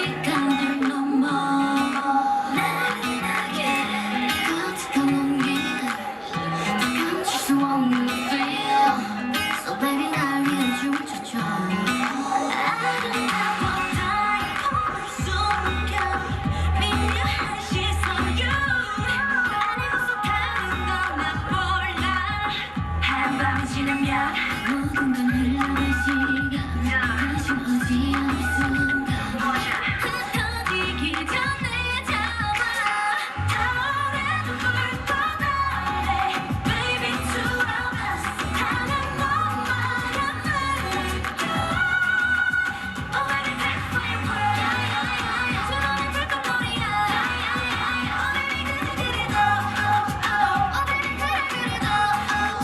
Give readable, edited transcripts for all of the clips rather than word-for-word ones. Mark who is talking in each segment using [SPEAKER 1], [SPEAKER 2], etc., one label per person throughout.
[SPEAKER 1] 시간을 넘어 나른하게 거칠던 온기를 다 감출 수 없는 feel So baby 날 위해 춤춰줘 아름다워 달콤한 숨겨 미묘한 시선 You 아니고서 다른 건 난 몰라 한밤이 지나면 모든 건 흘러갈 시간 다신 오지 않을 순간 흩어지기 전에 잡아 타오르는 불꽃아래 Baby two of us 하는 너만한 느껴 Oh baby back for your word 수놓는 불꽃놀이야 Oh baby 그래 그래도 Oh baby 그래 그래도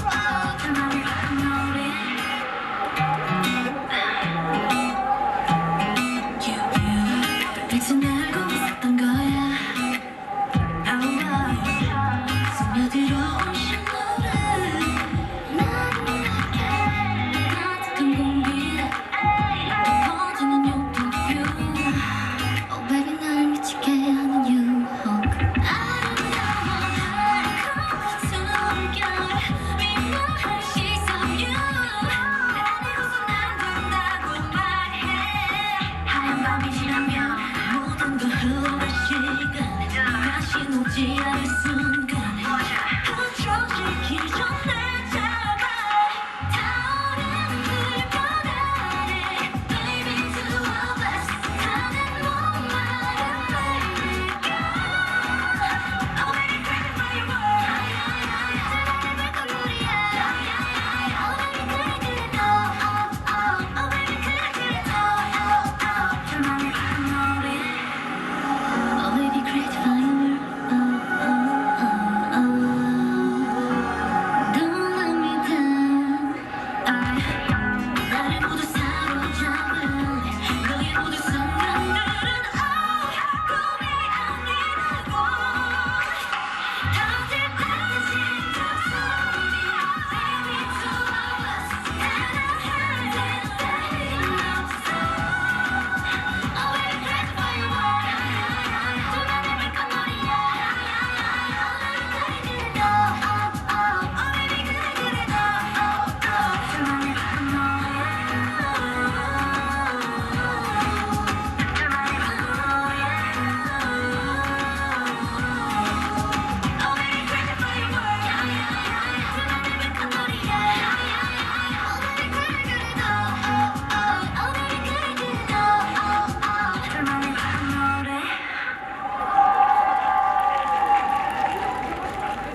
[SPEAKER 1] 나만의 불꽃놀이 You, it's enough.